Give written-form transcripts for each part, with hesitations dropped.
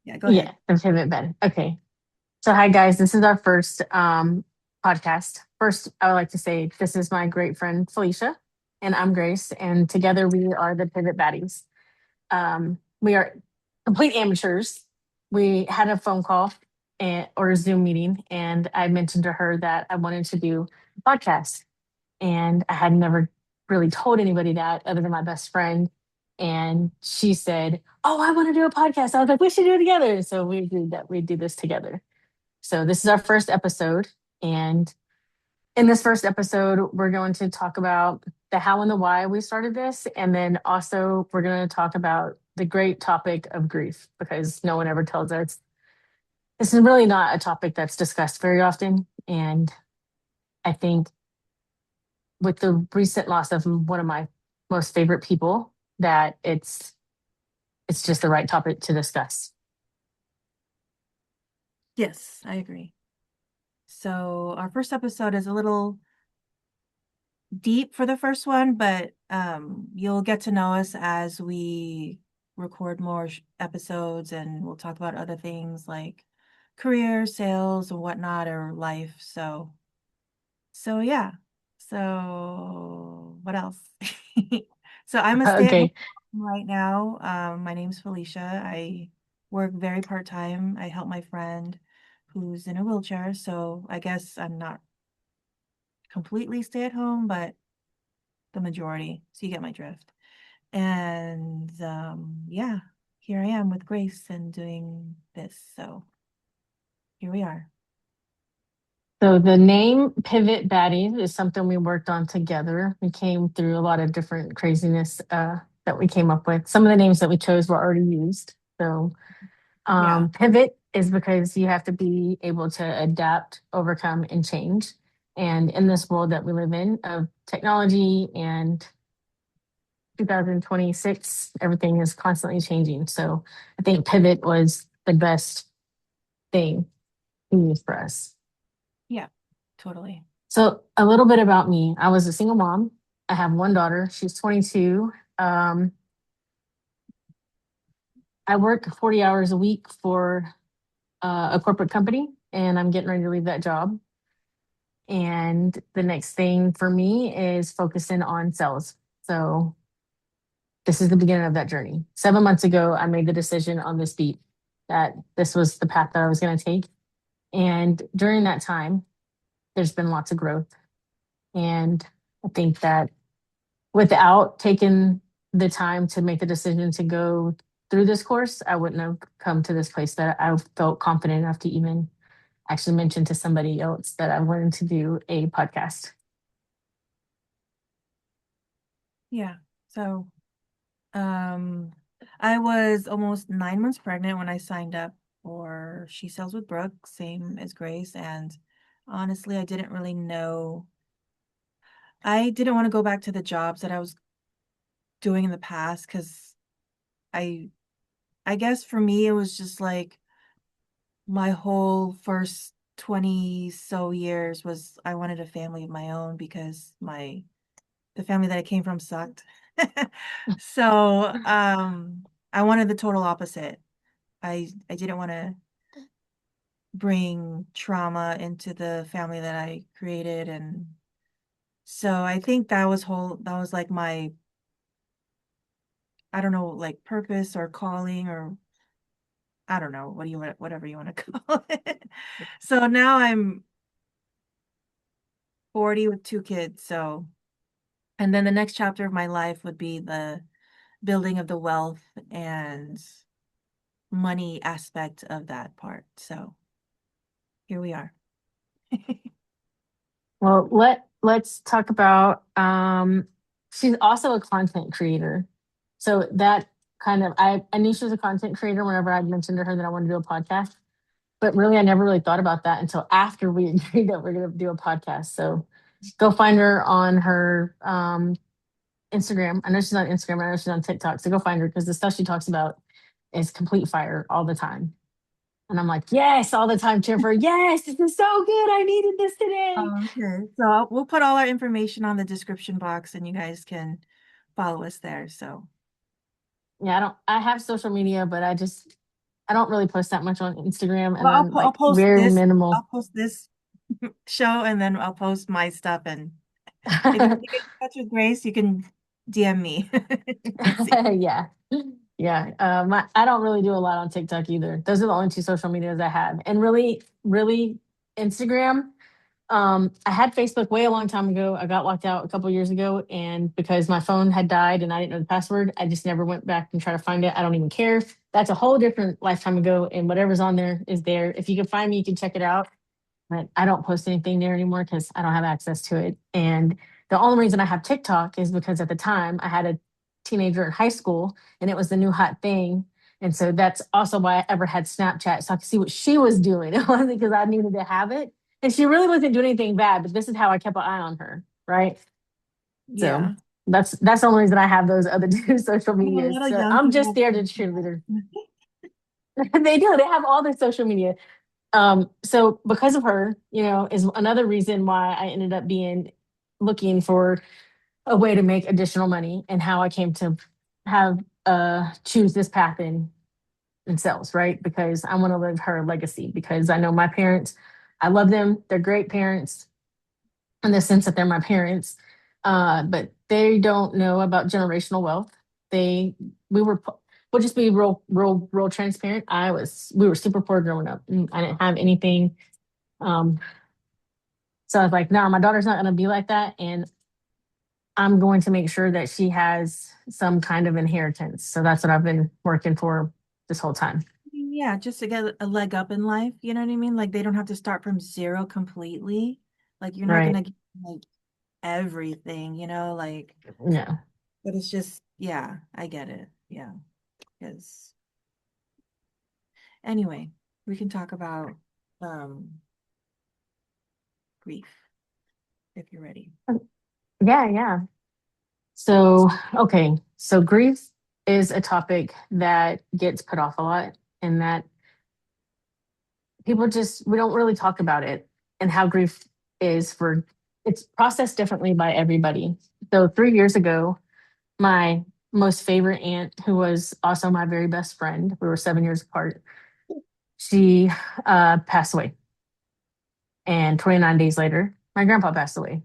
Yeah, go Yeah, ahead. the Pivot Bed. Okay. So hi guys, this is our first podcast. First, I would like to say this is my great friend Felicia and I'm Grace, and together we are the Pivot Baddies. We are complete amateurs. We had a phone call or a Zoom meeting, and I mentioned to her that I wanted to do a podcast. And I had never really told anybody that other than my best friend. And she said, "Oh, I want to do a podcast." I was like, "We should do it together." So we agreed that we'd do this together. So this is our first episode. And in this first episode, we're going to talk about the how and the why we started this. And then also, we're going to talk about the great topic of grief because no one ever tells us. This is really not a topic that's discussed very often. And I think with the recent loss of one of my most favorite people, that it's just the right topic to discuss. Yes, I agree. So our first episode is a little deep for the first one, but you'll get to know us as we record more episodes, and we'll talk about other things like career, sales, and whatnot, or life. So yeah. So what else? So I'm a stay-at-home Okay. mom right now. My name's Felicia. I work very part-time. I help my friend who's in a wheelchair, so I guess I'm not completely stay-at-home, but the majority. So you get my drift. And yeah, here I am with Grace and doing this. So here we are. So the name Pivot Baddies is something we worked on together. We came through a lot of different craziness that we came up with. Some of the names that we chose were already used. So Yeah. pivot is because you have to be able to adapt, overcome, and change. And in this world that we live in of technology and 2026, everything is constantly changing. So I think pivot was the best thing to use for us. Yeah, totally. So a little bit about me. I was a single mom. I have one daughter. She's 22. Um, I work 40 hours a week for a corporate company, and I'm getting ready to leave that job. And the next thing for me is focusing on sales. So this is the beginning of that journey. 7 months ago, I made the decision on this beat that this was the path that I was going to take. And during that time, there's been lots of growth. And I think that without taking the time to make the decision to go through this course, I wouldn't have come to this place that I felt confident enough to even actually mention to somebody else that I wanted to do a podcast. Yeah. So um I was almost 9 months pregnant when I signed up for She Sells with Brooke, same as Grace. And honestly, I didn't really know. I didn't want to go back to the jobs that I was doing in the past because I I guess for me it was just like my whole first 20 so years was I wanted a family of my own because the family that I came from sucked. So, I wanted the total opposite. I didn't want to bring trauma into the family that I created. And so I think that was like my, I don't know, like purpose or calling, or I don't know, whatever you want to call it. So now I'm 40 with two kids. So, and then the next chapter of my life would be the building of the wealth and money aspect of that part. So here we are. Well, let's talk about she's also a content creator. So that kind of I knew she was a content creator whenever I'd mentioned to her that I wanted to do a podcast. But really I never really thought about that until after we agreed that we're gonna do a podcast. So go find her on her Instagram. I know she's on Instagram, I know she's on TikTok. So go find her because the stuff she talks about is complete fire all the time. And I'm like, yes, all the time, cheer for, yes, this is so good. I needed this today. Okay. So we'll put all our information on the description box and you guys can follow us there. So Yeah, I have social media, but I don't really post that much on Instagram, and Well, I'm I'll like post very this. minimal. I'll post this show, and then I'll post my stuff. And if you want to get in touch with Grace, you can DM me and see. Yeah. Yeah. I don't really do a lot on TikTok either. Those are the only two social medias I have. And really, really Instagram. I had Facebook way a long time ago. I got locked out a couple years ago, and because my phone had died and I didn't know the password, I just never went back and tried to find it. I don't even care. That's a whole different lifetime ago, and whatever's on there is there. If you can find me, you can check it out. But I don't post anything there anymore because I don't have access to it. And the only reason I have TikTok is because at the time I had a teenager in high school and it was the new hot thing. And so that's also why I ever had Snapchat, so I could see what she was doing. It wasn't because I needed to have it. And she really wasn't doing anything bad, but this is how I kept an eye on her, right? So Yeah. that's the only reason I have those other two social I know a medias. lot of So young I'm people just have there to cheerleader. Snapchat. They do. They have all their social media. So because of her, is another reason why I ended up being looking for a way to make additional money and how I came to have choose this path in sales, right? Because I want to live her legacy because I know my parents, I love them. They're great parents in the sense that they're my parents. But they don't know about generational wealth. They we were we'll just be real transparent. We were super poor growing up. I didn't have anything. um, so I was like, no, my daughter's not going to be like that. And I'm going to make sure that she has some kind of inheritance. So that's what I've been working for this whole time. Yeah, just to get a leg up in life, you know what I mean? Like they don't have to start from zero completely. Like you're not Right. gonna get like everything, like, Yeah. but it's just, yeah, I get it. Yeah. Because anyway, we can talk about um grief if you're ready. Yeah. Yeah. So, okay. So grief is a topic that gets put off a lot and that we don't really talk about it and how grief is it's processed differently by everybody. So 3 years ago, my most favorite aunt, who was also my very best friend, we were 7 years apart, she passed away. And 29 days later, my grandpa passed away.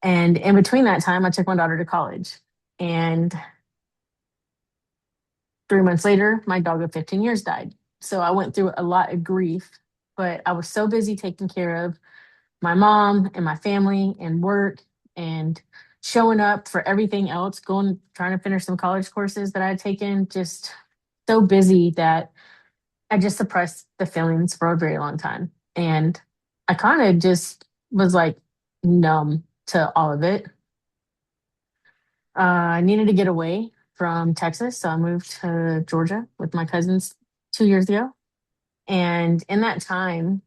And in between that time, I took my daughter to college. And 3 months later, my dog of 15 years died. So I went through a lot of grief, but I was so busy taking care of my mom and my family and work and showing up for everything else, trying to finish some college courses that I had taken, just so busy that I just suppressed the feelings for a very long time. And I kind of just was like numb to all of it. I needed to get away from Texas, so I moved to Georgia with my cousins 2 years ago. And in that time,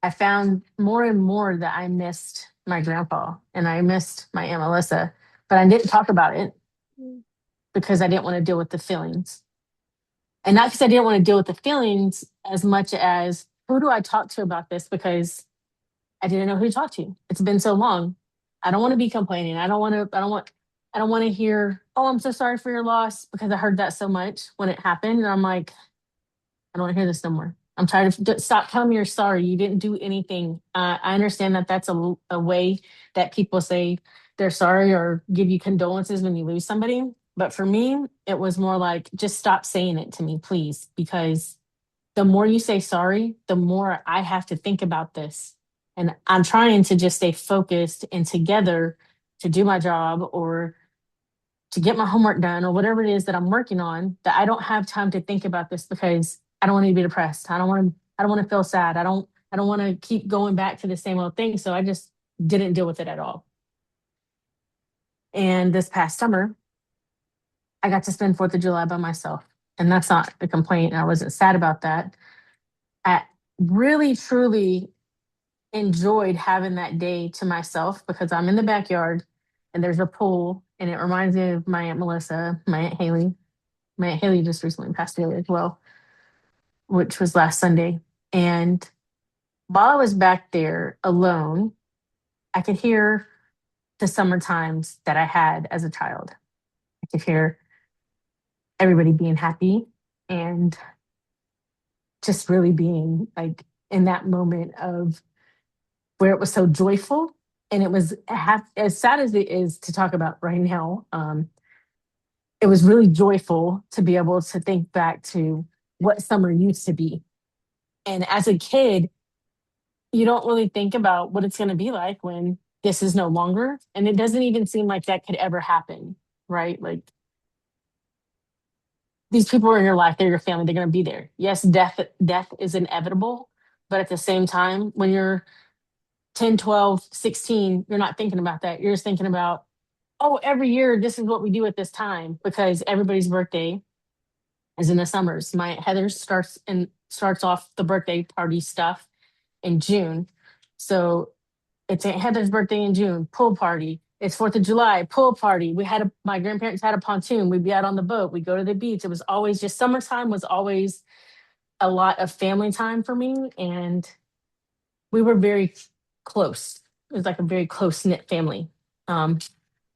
I found more and more that I missed my grandpa and I missed my Aunt Melissa, but I didn't talk about it because I didn't want to deal with the feelings. And not because I didn't want to deal with the feelings as much as who do I talk to about this because I didn't know who to talk to. It's been so long. I don't want to be complaining. I don't want to hear, oh, I'm so sorry for your loss because I heard that so much when it happened. And I'm like, I don't want to hear this no more. I'm tired of stop telling me you're sorry. You didn't do anything. I understand that that's a way that people say they're sorry or give you condolences when you lose somebody. But for me, it was more like just stop saying it to me, please, because the more you say sorry, the more I have to think about this. And I'm trying to just stay focused and together to do my job or to get my homework done or whatever it is that I'm working on, that I don't have time to think about this because I don't want to be depressed. I don't want to feel sad. I don't want to keep going back to the same old thing. So I just didn't deal with it at all. And this past summer, I got to spend 4th of July by myself. And that's not a complaint. I wasn't sad about that. I really truly enjoyed having that day to myself because I'm in the backyard and there's a pool and it reminds me of my Aunt Melissa, my Aunt Haley. My Aunt Haley just recently passed away as well, which was last Sunday. And while I was back there alone, I could hear the summer times that I had as a child. I could hear everybody being happy and just really being like in that moment of where it was so joyful. And it was as sad as it is to talk about right now. It was really joyful to be able to think back to what summer used to be. And as a kid, you don't really think about what it's going to be like when this is no longer. And it doesn't even seem like that could ever happen, right? Like these people are in your life, they're your family, they're going to be there. Yes, death is inevitable, but at the same time, when you're 10, 12, 16, you're not thinking about that. You're just thinking about, oh, every year this is what we do at this time because everybody's birthday is in the summers. My Heather starts off the birthday party stuff in June. So it's Aunt Heather's birthday in June, pool party. It's 4th of July, pool party. My grandparents had a pontoon. We'd be out on the boat. We'd go to the beach. It was always just summertime was always a lot of family time for me. And we were very close. It was like a very close knit family. Um,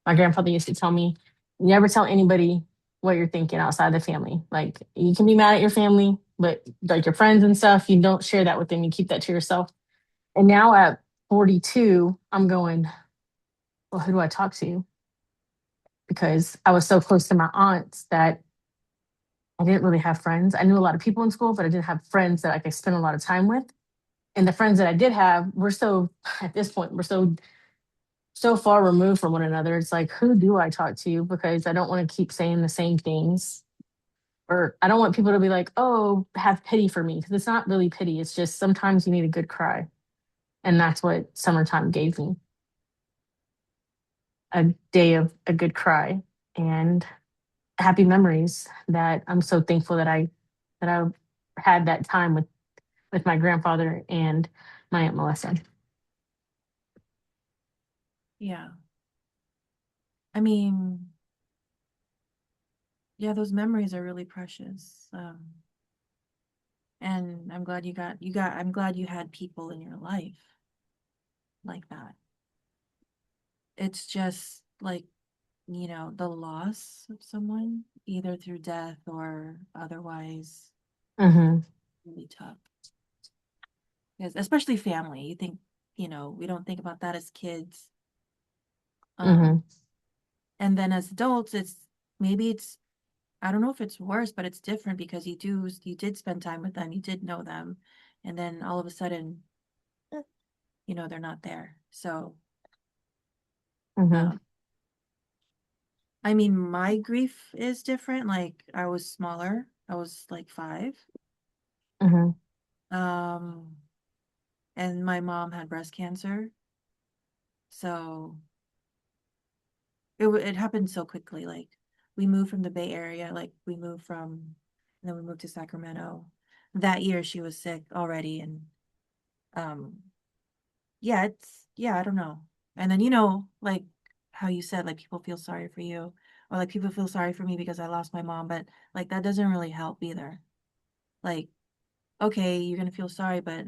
my grandfather used to tell me, never tell anybody what you're thinking outside the family. Like you can be mad at your family, but like your friends and stuff, you don't share that with them. You keep that to yourself. And now at 42, I'm going, well, who do I talk to? Because I was so close to my aunts that I didn't really have friends. I knew a lot of people in school, but I didn't have friends that I could spend a lot of time with. And the friends that I did have were so, at this point, we're so far removed from one another. It's like, who do I talk to? Because I don't want to keep saying the same things. Or I don't want people to be like, oh, have pity for me. Because it's not really pity. It's just sometimes you need a good cry. And that's what summertime gave me, a day of a good cry and happy memories that I'm so thankful that I had that time with my grandfather and my Aunt Melissa. Yeah. I mean, yeah, those memories are really precious. And I'm glad I'm glad you had people in your life like that. It's just like, the loss of someone, either through death or otherwise, Mm-hmm. really tough. Because especially family, you think, we don't think about that as kids. Um, Mm-hmm. and then as adults, maybe it's I don't know if it's worse, but it's different because you did spend time with them, you did know them, and then all of a sudden, they're not there. So, Mm-hmm. um, I mean, my grief is different. Like I was smaller. I was like 5. Mm-hmm. Um, and my mom had breast cancer. So it happened so quickly. Like we moved from the Bay Area, and then we moved to Sacramento. That year she was sick already, and um, yeah, I don't know. And then like how you said, like people feel sorry for you, or like people feel sorry for me because I lost my mom, but like that doesn't really help either. Like, okay, you're gonna feel sorry, but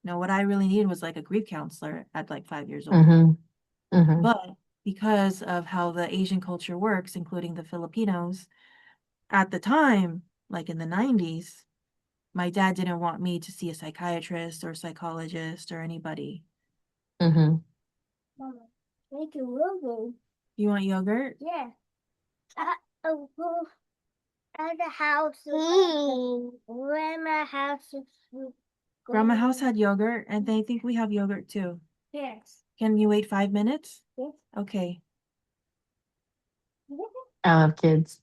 no, what I really needed was like a grief counselor at like 5 years old. Mm-hmm. Mm-hmm. But because of how the Asian culture works, including the Filipinos, at the time, like in the 90s, my dad didn't want me to see a psychiatrist or psychologist or anybody. Mm-hmm. Mama, make a yogurt. You want yogurt? Yeah. Go at the house. Grandma house is Grandma House going. had yogurt, and they think we have yogurt too. Yes. Can you wait 5 minutes? Yes. Okay. I love kids.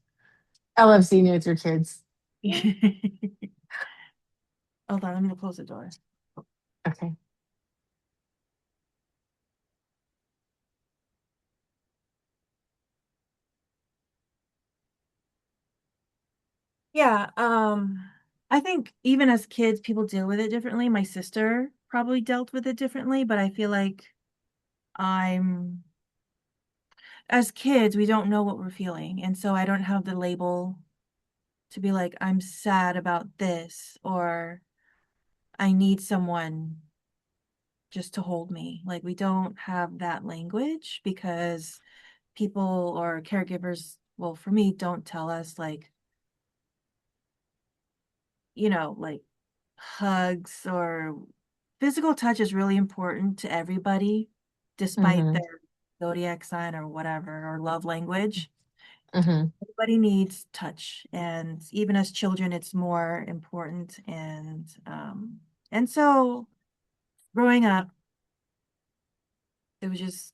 I love seeing you with your kids. Hold on, I'm gonna close the door. Okay. Yeah, I think even as kids, people deal with it differently. My sister probably dealt with it differently, but I feel like I'm, as kids, we don't know what we're feeling. And so I don't have the label to be like, I'm sad about this, or I need someone just to hold me. Like, we don't have that language because people or caregivers, well, for me, don't tell us, like, like, hugs or physical touch is really important to everybody, despite Mhm. their zodiac sign or whatever, or love language. Mhm. Everybody needs touch, and even as children, it's more important. And so growing up, it was just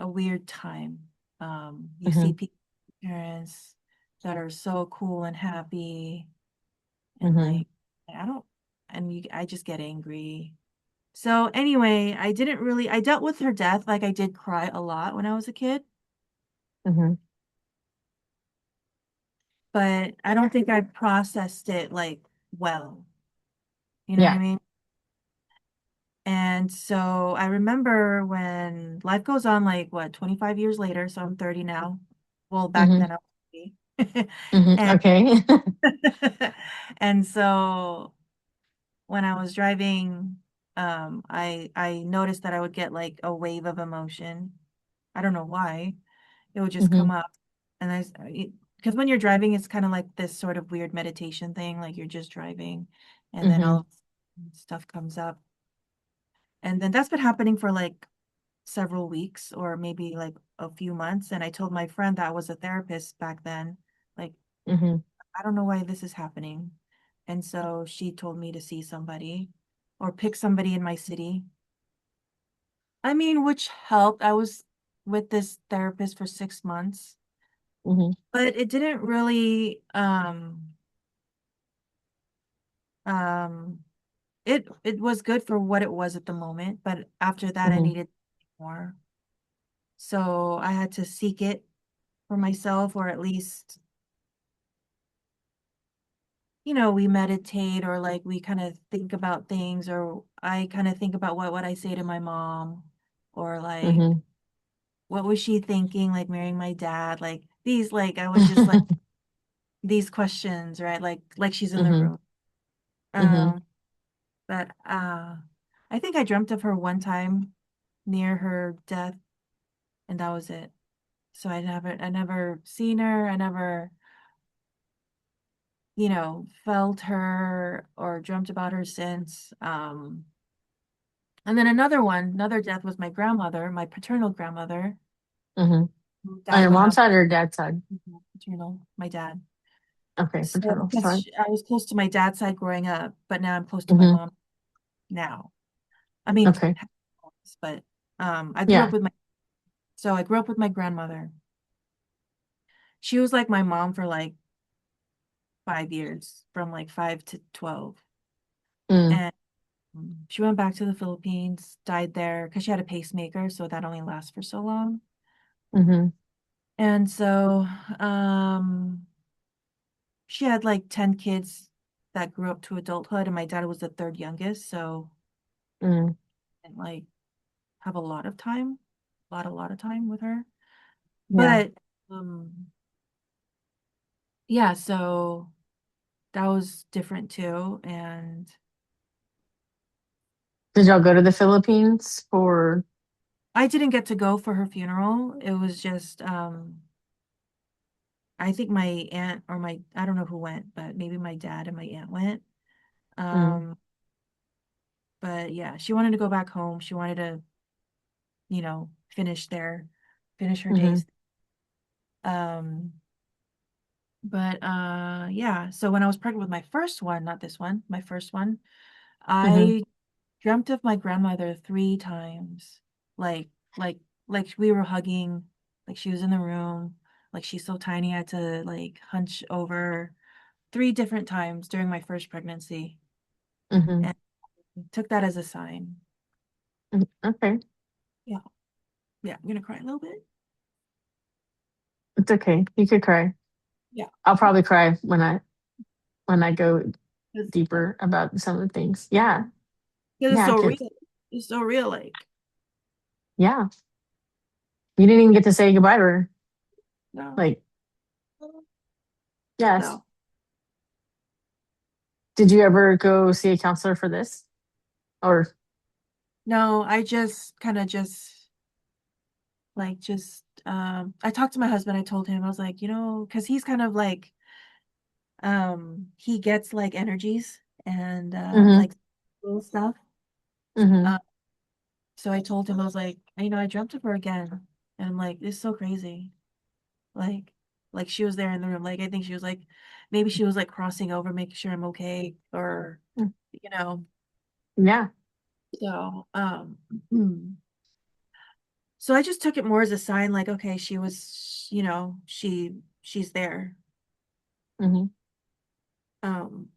a weird time. You see Mhm. people, parents that are so cool and happy, and Mhm. like I don't, I just get angry. So anyway, I dealt with her death. Like I did cry a lot when I was a kid, Mhm. but I don't think I processed it like well. You know what I Yeah. mean? And so I remember when life goes on, like what, 25 years later, so I'm 30 now. Well, back Mhm. then I was 30. Mhm. And Okay. and so when I was driving, I noticed that I would get like a wave of emotion. I don't know why. It would just come Mhm. up. And because when you're driving, it's kind of like this sort of weird meditation thing, like you're just driving, and then Mhm. all stuff comes up. And then that's been happening for like several weeks or maybe like a few months. And I told my friend that was a therapist back then, like, Mhm. I don't know why this is happening. And so she told me to see somebody or pick somebody in my city. I mean, which helped. I was with this therapist for 6 months, Mhm. but it didn't really um it was good for what it was at the moment, but after that I Mhm. needed more. So I had to seek it for myself, or at least, we meditate, or like we kind of think about things, or I kind of think about what would I say to my mom, or like Mhm. what was she thinking, like marrying my dad, like these, like I would just like these questions, right? Like she's in the Mhm. room. Mhm. Um, but I think I dreamt of her one time near her death, and that was it. So I never seen her. I never, felt her or dreamt about her since. And then another death was my grandmother, my paternal grandmother, Mhm. who On died your when I mom's was side or dad's side? paternal, my dad. Okay, So paternal. because Sorry. I was close to my dad's side growing up, but now I'm close to my Mhm. mom now. I mean, Okay. but Yeah. I grew up with my grandmother. She was like my mom for like 5 years, from like 5 to 12. Mm. And she went back to the Philippines, died there because she had a pacemaker, so that only lasts for so long. Mhm. And so she had like 10 kids that grew up to adulthood, and my dad was the third youngest, so Mm. and like have a lot of time with her. Yeah. But um yeah, so that was different too. And Did y'all go to the Philippines for? I didn't get to go for her funeral. It was just I think my aunt or my I don't know who went, but maybe my dad and my aunt went. Mm. Um, but yeah, she wanted to go back home. She wanted to, finish her Mhm. days. Um, but yeah, so when I was pregnant with my first one, not this one, my first one, Mhm. I dreamt of my grandmother 3 times. Like like we were hugging, like she was in the room, like she's so tiny I had to like hunch over 3 different times during my first pregnancy, Mhm. and took that as a sign. Mm. Okay. Yeah. Yeah, I'm gonna cry a little bit. It's okay. You could cry. Yeah. I'll probably cry when I go Because deeper about some of the things. Yeah. it's Yeah, I so could. real. It's so real, like, Yeah. You didn't even get to say goodbye to her. no, Like, yes. no, Did you ever go see a counselor for this? Or no, I just kind of I talked to my husband. I told him, I was like, because he's kind of like he gets like energies. and Mm-hmm. like little stuff. Mm-hmm. Uh, so I told him, I was like, I dreamt of her again. And I'm like, this is so crazy. Like, like she was there in the room. Like I think she was like, maybe she was like crossing over, making sure I'm okay, or you know. Yeah. So, so I just took it more as a sign, like, okay, she was, she's there. Mm-hmm. Um,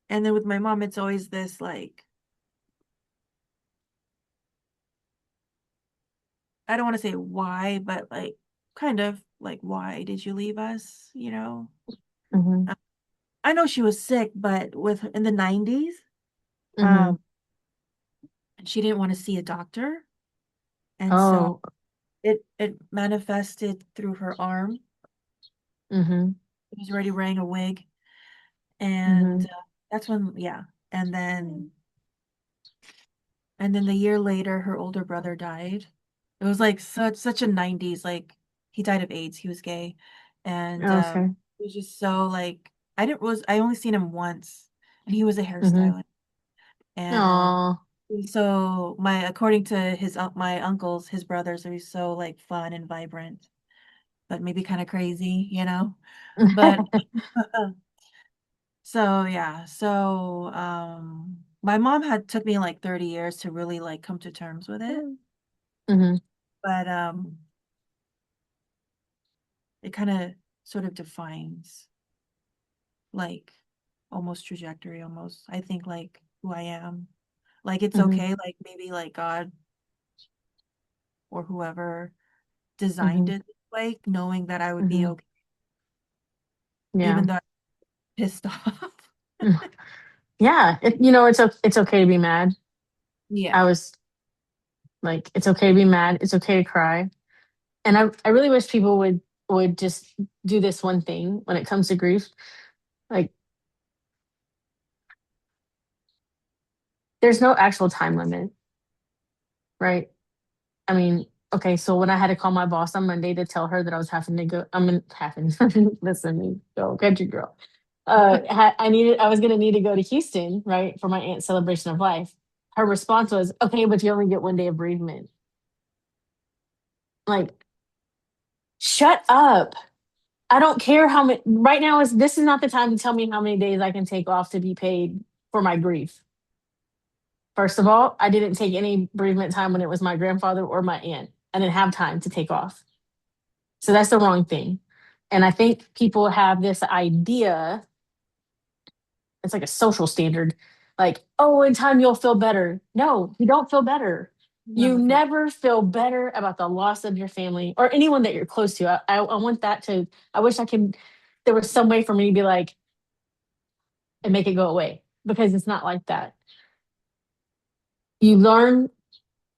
and then with my mom, it's always this like, I don't want to say why, but like, kind of like, why did you leave us? Mm-hmm. Uh, I know she was sick, but with in the 90s, Mm-hmm. um, she didn't want to see a doctor, and so Oh. it manifested through her arm. Mm-hmm. She was already wearing a wig, Mm-hmm. and that's when, yeah, and then the year later, her older brother died. It was like such a 90s, like he died of AIDS. He was gay, and Okay. it was just so like I only seen him once, and he was a Mm-hmm. hairstylist. And Oh. so my according to my uncles, his brothers, he was so like fun and vibrant, but maybe kind of crazy. But so yeah, so my mom had took me like 30 years to really like come to terms with it. Mm-hmm. But it kind of sort of defines like almost trajectory almost. I think like who I am. Like it's Mm-hmm. okay, like maybe like God or whoever designed Mm-hmm. it this way, knowing that I would be Mm-hmm. okay, Yeah. even though I'm pissed off. Yeah. It's okay to be mad. I Yeah. was like, it's okay to be mad. It's okay to cry. And I really wish people would just do this one thing when it comes to grief. Like, there's no actual time limit, right? I mean, okay, so when I had to call my boss on Monday to tell her that I was having to go, having, listen, go, country girl. I was gonna need to go to Houston, right, for my aunt's celebration of life. Her response was, okay, but you only get 1 day of bereavement. Like, shut up. I don't care how many, right now this is not the time to tell me how many days I can take off to be paid for my grief. First of all, I didn't take any bereavement time when it was my grandfather or my aunt. I didn't have time to take off. So that's the wrong thing. And I think people have this idea, it's like a social standard, like, oh, in time you'll feel better. No, you don't feel better. You Never felt never feel better about the loss of your family or anyone that you're close to. I want that to, I wish there was some way for me to be like, and make it go away because it's not like that. You learn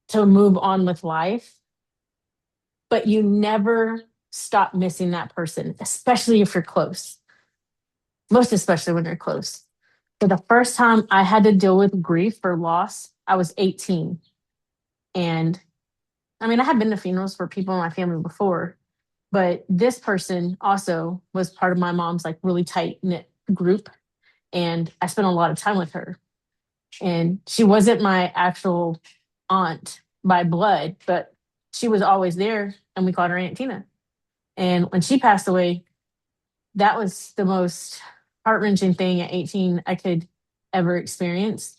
to move on with life, but you never stop missing that person, especially if you're close, most especially when you're close. For the first time I had to deal with grief or loss, I was 18. And I mean, I had been to funerals for people in my family before, but this person also was part of my mom's like really tight knit group. And I spent a lot of time with her. And she wasn't my actual aunt by blood, but she was always there. And we called her Aunt Tina. And when she passed away, that was the most heart wrenching thing at 18 I could ever experience.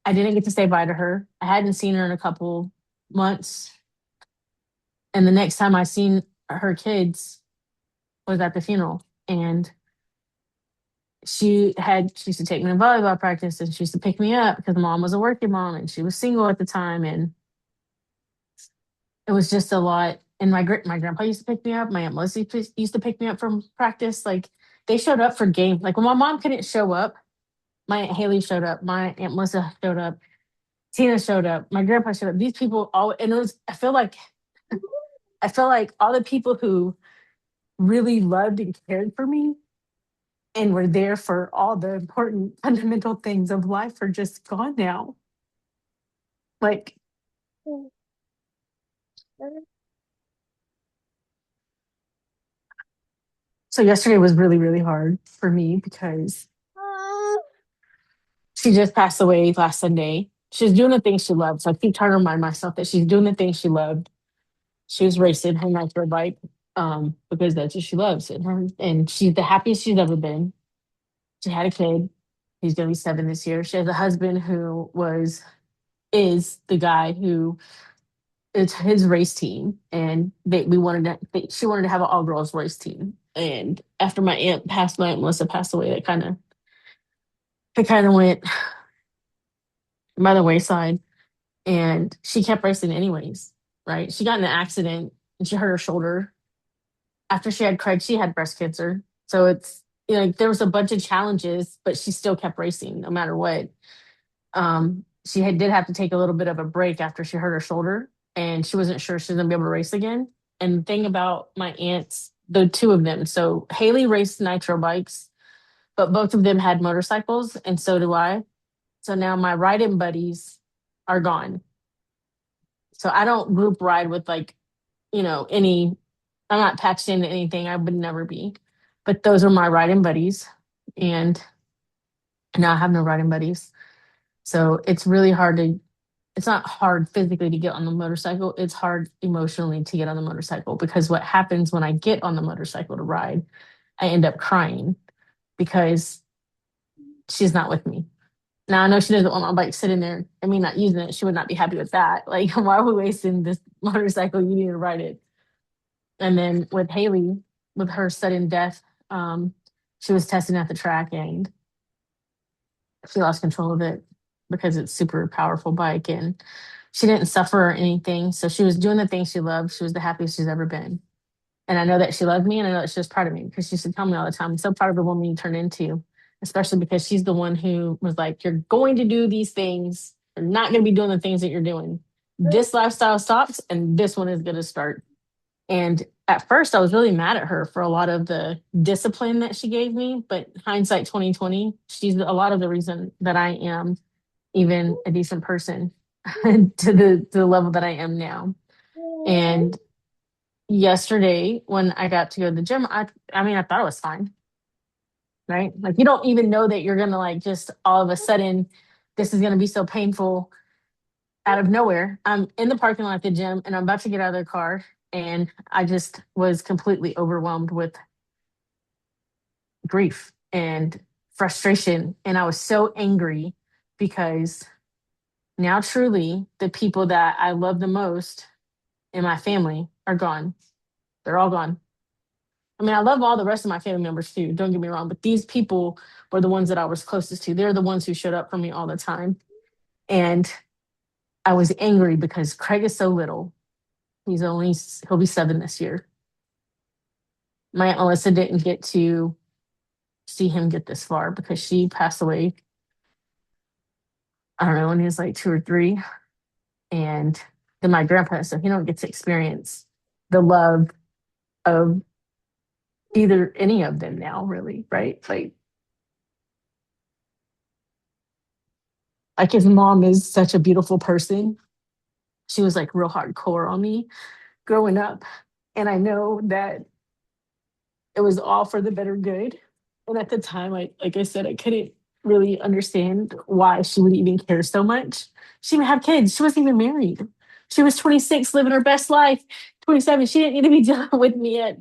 I didn't get to say bye to her. I hadn't seen her in a couple months. And the next time I seen her kids was at the funeral. And she used to take me to volleyball practice and she used to pick me up because mom was a working mom and she was single at the time. And it was just a lot. And my grandpa used to pick me up. My aunt Melissa used to pick me up from practice. Like they showed up for game. Like when my mom couldn't show up, my aunt Haley showed up. My aunt Melissa showed up. Tina showed up. My grandpa showed up. These people all, and it was. I feel like all the people who really loved and cared for me and were there for all the important fundamental things of life are just gone now. Like so, yesterday was really really hard for me because She just passed away last Sunday. She's doing the things she loves. So I keep trying to remind myself that she's doing the things she loved. She was racing her nitro bike because that's what she loves. And she's the happiest she's ever been. She had a kid. He's going to be 7 this year. She has a husband who is the guy who it's his race team, and she wanted to have an all girls race team. And after my aunt Melissa passed away, it kind of went by the wayside. And she kept racing anyways, right? She got in an accident and she hurt her shoulder. After she had Craig, she had breast cancer. So there was a bunch of challenges, but she still kept racing no matter what. Did have to take a little bit of a break after she hurt her shoulder, and she wasn't sure she was gonna be able to race again. And the thing about my aunts, the two of them, so Haley raced nitro bikes, but both of them had motorcycles, and so do I. So now my ride-in buddies are gone. So I don't group ride with any. I'm not patched into anything. I would never be. But those are my riding buddies, and now I have no riding buddies. So it's really hard to. It's not hard physically to get on the motorcycle. It's hard emotionally to get on the motorcycle, because what happens when I get on the motorcycle to ride, I end up crying because she's not with me. Now I know she doesn't want my bike sitting there and me not using it. She would not be happy with that. Like, why are we wasting this motorcycle? You need to ride it. And then with Haley, with her sudden death, she was testing at the track and she lost control of it because it's super powerful bike, and she didn't suffer or anything. So she was doing the things she loved. She was the happiest she's ever been. And I know that she loved me, and I know that she was proud of me, because she used to tell me all the time, I'm so proud of the woman you turn into, especially because she's the one who was like, you're going to do these things. You're not going to be doing the things that you're doing. This lifestyle stops and this one is going to start. And at first I was really mad at her for a lot of the discipline that she gave me, but hindsight 2020, she's a lot of the reason that I am even a decent person to the level that I am now. And yesterday when I got to go to the gym, I thought it was fine. Right? Like, you don't even know that you're gonna, like, just all of a sudden this is gonna be so painful out of nowhere. I'm in the parking lot at the gym and I'm about to get out of the car, and I just was completely overwhelmed with grief and frustration. And I was so angry because now truly the people that I love the most in my family are gone. They're all gone. I mean, I love all the rest of my family members too, don't get me wrong, but these people were the ones that I was closest to. They're the ones who showed up for me all the time. And I was angry because Craig is so little. He'll be 7 this year. My Aunt Melissa didn't get to see him get this far because she passed away, I don't know, when he was like 2 or 3. And then my grandpa, so he don't get to experience the love of either any of them now, really, right? Like his mom is such a beautiful person. She was like real hardcore on me growing up. And I know that it was all for the better good. And at the time, like I said, I couldn't really understand why she would even care so much. She didn't have kids. She wasn't even married. She was 26, living her best life. 27. She didn't need to be dealing with me at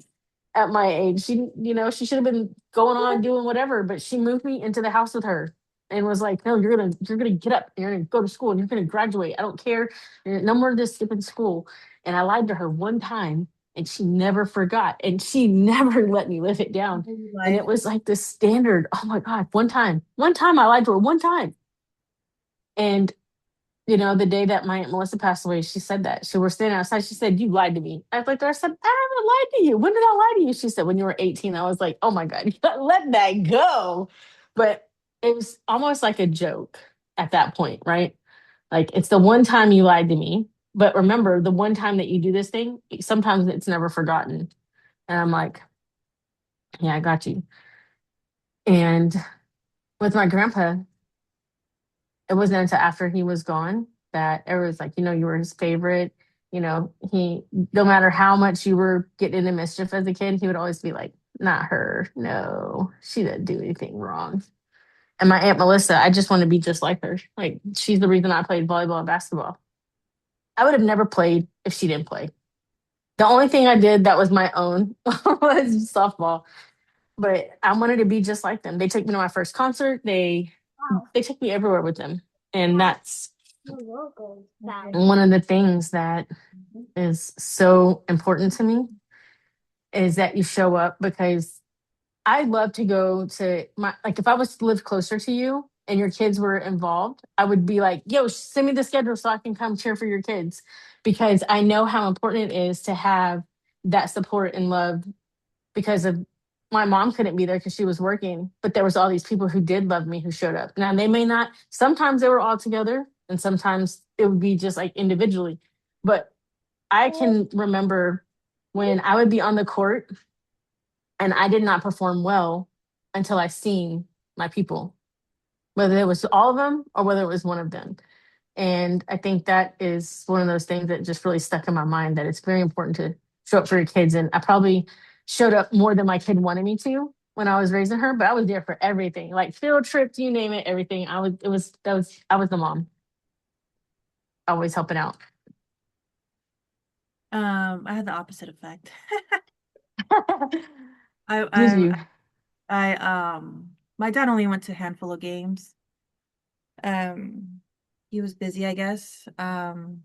my age. She should have been going on doing whatever, but she moved me into the house with her and was like, no, you're gonna get up, you're gonna go to school, and you're gonna graduate. I don't care. No more of this skipping school. And I lied to her one time, and she never forgot, and she never let me live it down. And it was like the standard. Oh my God, one time I lied to her one time. And the day that my Aunt Melissa passed away, she said that. She was standing outside. She said, you lied to me. I looked at her, I said, I haven't lied to you. When did I lie to you? She said, when you were 18. I was like, oh my God, let that go. But it was almost like a joke at that point, right? Like, it's the one time you lied to me. But remember, the one time that you do this thing, sometimes it's never forgotten. And I'm like, yeah, I got you. And with my grandpa, it wasn't until after he was gone that it was like, you were his favorite. He, no matter how much you were getting into mischief as a kid, he would always be like, not her. No, she didn't do anything wrong. And my Aunt Melissa, I just want to be just like her. Like, she's the reason I played volleyball and basketball. I would have never played if she didn't play. The only thing I did that was my own was softball. But I wanted to be just like them. They took me to my first concert. Wow. They took me everywhere with them. And that's The logo. Wow. one of the things that is so important to me is that you show up, because I love to go to my, like, if I was to live closer to you and your kids were involved, I would be like, yo, send me the schedule so I can come cheer for your kids, because I know how important it is to have that support and love, because of my mom couldn't be there because she was working, but there was all these people who did love me who showed up. Now they may not, sometimes they were all together and sometimes it would be just like individually. But I can remember when I would be on the court and I did not perform well until I seen my people, whether it was all of them or whether it was one of them. And I think that is one of those things that just really stuck in my mind, that it's very important to show up for your kids. And I probably showed up more than my kid wanted me to when I was raising her, but I was there for everything, like field trips, you name it, everything. I was the mom, always helping out. I had the opposite effect. I Did you? my dad only went to a handful of games. He was busy, I guess. And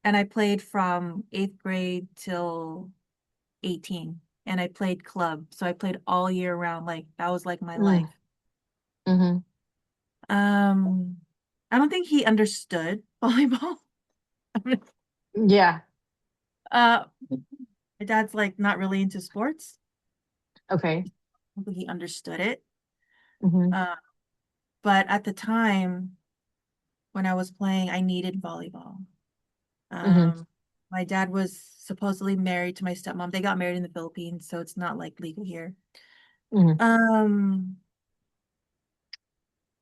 I played from 8th grade till 18, and I played club. So I played all year round. Like that was like my Mm, life. mm-hmm. Um, I don't think he understood volleyball. Yeah. Uh, my dad's like not really into sports. Okay. I don't think he understood it. Mm-hmm. Uh, but at the time when I was playing, I needed volleyball. Mm-hmm. Um, my dad was supposedly married to my stepmom. They got married in the Philippines, so it's not like legal here. Mm-hmm. Um,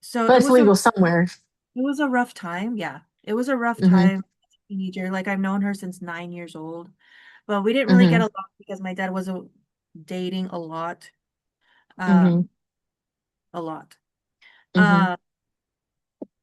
so But it's legal somewhere. it was a rough time. Yeah, it was a rough Mm-hmm. time as a teenager. Like I've known her since 9 years old, but we didn't really get Mm-hmm. along because my dad was dating Mm-hmm. um, a lot. Mm-hmm. Uh,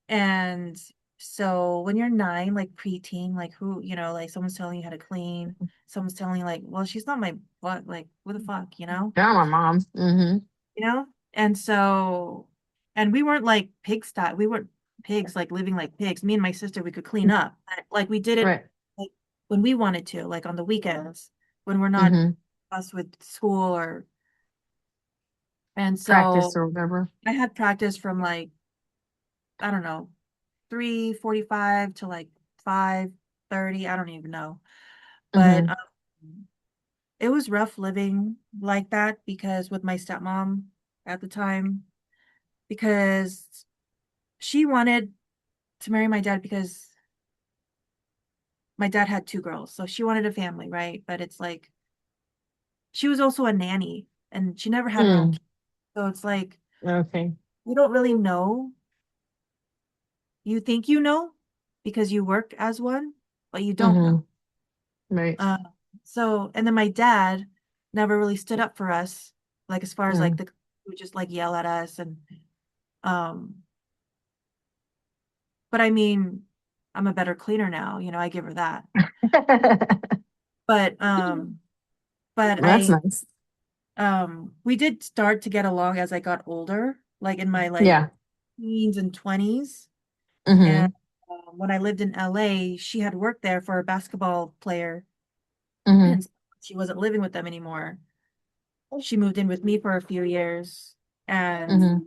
and so when you're 9, like preteen, like who, like someone's telling you how to clean, someone's telling you like, well, she's not my butt, like what the fuck, Yeah, my mom. Mm-hmm. you know? And so, and we weren't like pigsty. We weren't pigs, like living like pigs. Me and my sister, we could clean up. Like we did it Right. like when we wanted to, like on the weekends when we're not Mm-hmm. us with school and Practice so or whatever. I had practice from like, I don't know, 3:45 to like 5:30. I don't even know. But Mm-hmm. it was rough living like that because with my stepmom at the time, because she wanted to marry my dad because my dad had 2 girls. So she wanted a family, right? But it's like she was also a nanny and she never had her own Mm. kids. So it's like Okay. you don't really know. You think you know because you work as one, but you don't Mm-hmm. know. Right. Uh, so and then my dad never really stood up for us, like as far as like Mm. the he would just like yell at us and um but I mean I'm a better cleaner now, I give her that. But but That's I nice. we did start to get along as I got older, like in my like Yeah. teens and 20s. And Mm-hmm. when I lived in LA, she had worked there for a basketball player, Mm-hmm. and she wasn't living with them anymore. She moved in with me for a few years, and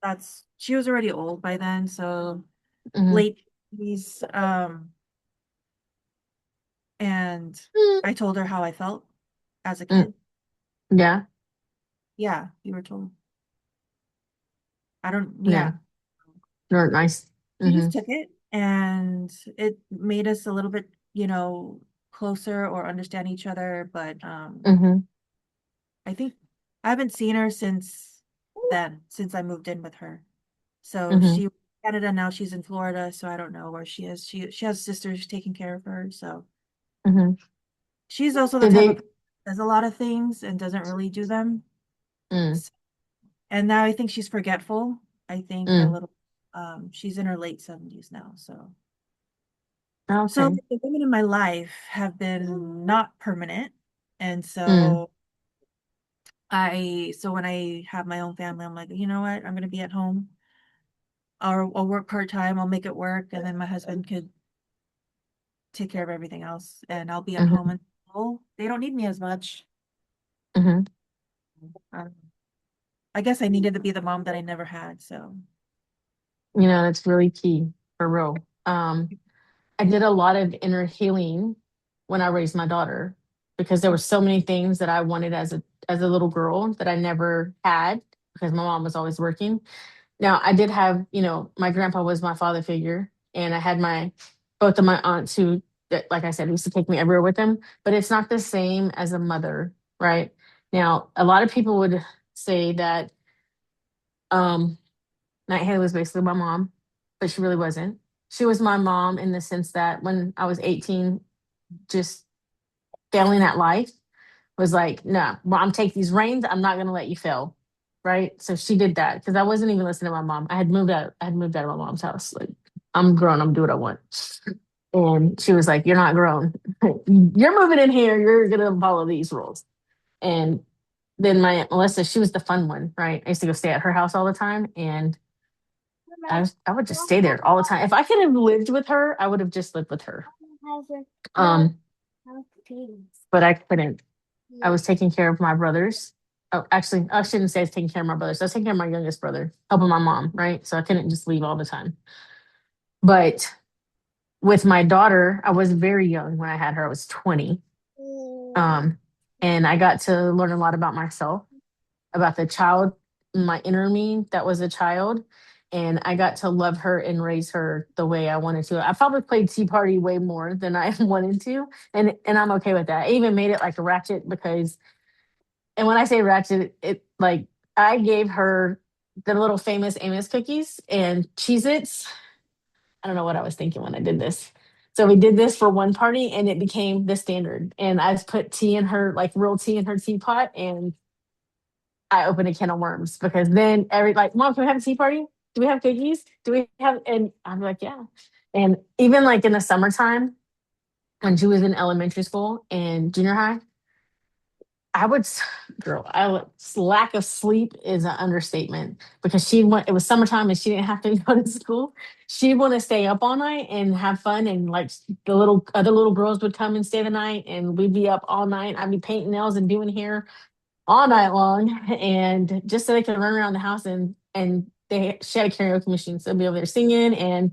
Mm-hmm. she was already old by then, so Mm-hmm. late 20s. And I told her how I felt as a Mm. kid. Yeah. Yeah, you were told. I don't, Yeah. yeah. You're nice. She Mm-hmm. just took it and it made us a little bit, closer or understand each other. But Mm-hmm. I think I haven't seen her since I moved in with her. So Mm-hmm. she Canada now, she's in Florida, so I don't know where she is. She has sisters taking care of her. So Mm-hmm. she's also the Did type of they? person that does a lot of things and doesn't really do them. Mm. S- And now I think she's forgetful. I think a Mm. little, she's in her late 70s now. So Okay. the women in my life have been not permanent. And Mm. so when I have my own family, I'm like, you know what? I'm gonna be at home. I'll work part-time, I'll make it work, and then my husband could take care of everything else, and I'll be at home Mm-hmm. until they don't need me as much. Mm-hmm. Um, I guess I needed to be the mom that I never had, so You know, that's really key for real. I did a lot of inner healing when I raised my daughter because there were so many things that I wanted as a little girl that I never had because my mom was always working. Now, I did have, you know, my grandpa was my father figure, and I had my both of my aunts who, that, like I said, used to take me everywhere with them, but it's not the same as a mother, right? Now, a lot of people would say that um Night Haley was basically my mom, but she really wasn't. She was my mom in the sense that when I was 18, just failing at life was like, nah, mom, take these reins. I'm not gonna let you fail. Right. So she did that because I wasn't even listening to my mom. I had moved out of my mom's house. Like, I'm grown, I'm doing what I want. And she was like, you're not grown. You're moving in here, you're gonna follow these rules. And then my Aunt Melissa, she was the fun one, right? I used to go stay at her house all the time, and I would just stay there all the time. If I could have lived with her, I would have just lived with her. Um, but I couldn't. I was taking care of my brothers. Oh, actually, I shouldn't say I was taking care of my brothers. I was taking care of my youngest brother, helping my mom, right? So I couldn't just leave all the time. But with my daughter, I was very young when I had her. I was 20. Um, and I got to learn a lot about myself, about the child, my inner me that was a child. And I got to love her and raise her the way I wanted to. I probably played Tea Party way more than I wanted to. And I'm okay with that. I even made it like a ratchet because, and when I say ratchet, it like I gave her the little famous Amos cookies and Cheez Its. I don't know what I was thinking when I did this. So we did this for one party and it became the standard. And I put tea in her, like real tea in her teapot, and I opened a can of worms because then like, mom, can we have a tea party? Do we have cookies? Do we have, and I'm like, yeah. And even like in the summertime when she was in elementary school and junior high, I would, girl, lack of sleep is an understatement because it was summertime and she didn't have to go to school. She'd want to stay up all night and have fun. And like the other little girls would come and stay the night and we'd be up all night. I'd be painting nails and doing hair all night long. And just so they could run around the house she had a karaoke machine. So they'd be over there singing, and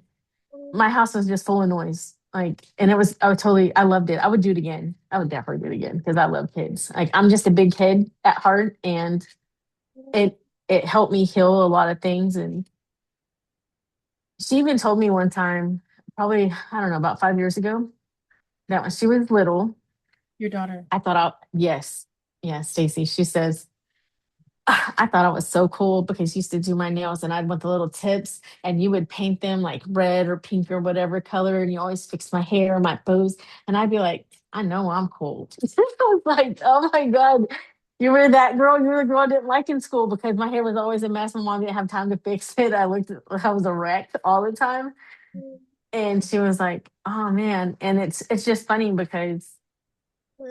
my house was just full of noise. Like, and I loved it. I would do it again. I would definitely do it again because I love kids. Like, I'm just a big kid at heart, and it it helped me heal a lot of things. And she even told me one time, probably I don't know, about 5 years ago, that when she was little, your daughter. I thought, yes, yeah, Stacy. She says, I thought I was so cool because you used to do my nails and I'd want the little tips and you would paint them like red or pink or whatever color. And you always fix my hair, my bows. And I'd be like, I know I'm cool. I was like, oh my God, you were that girl. You were the girl I didn't like in school because my hair was always a mess. My mom didn't have time to fix it. I was a wreck all the time. And she was like, oh man. And it's just funny because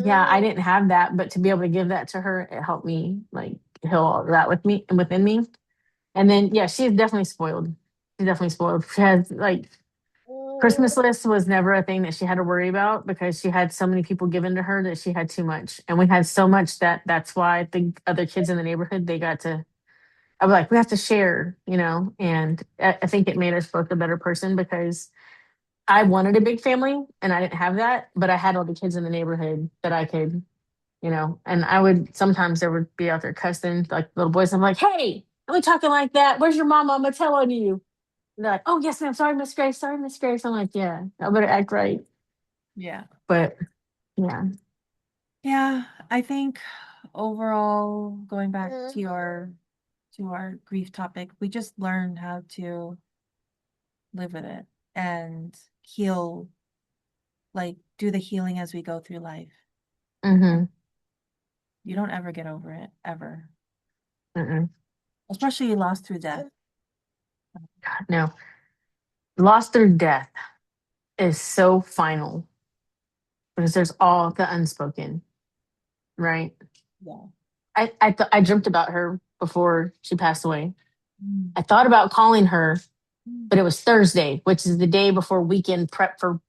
yeah, I didn't have that, but to be able to give that to her, it helped me like heal all that with me and within me. And then yeah, she's definitely spoiled. She's definitely spoiled. She has like Christmas list was never a thing that she had to worry about because she had so many people given to her that she had too much. And we had so much that's why the other kids in the neighborhood, they got to, I was like, we have to share, you know, and I think it made us both a better person because I wanted a big family and I didn't have that, but I had all the kids in the neighborhood that I could, you know, and I would sometimes there would be out there cussing like little boys. I'm like, hey, are we talking like that? Where's your mama? I'm gonna tell on you. And they're like, oh yes, ma'am. Sorry, Miss Grace. Sorry, Miss Grace. I'm like, yeah, I better act right. Yeah. But yeah. Yeah, I think overall, going back to our grief topic, we just learn how to live with it and heal, like do the healing as we go through life. And Mm-hmm. you don't ever get over it, ever. Mm-mm. especially lost through death. God, no. Lost through death is so final because there's all the unspoken, right? Yeah. I dreamt about her before she passed away. Mm. I thought about calling her, Mm. but it was Thursday, which is the day before weekend prep for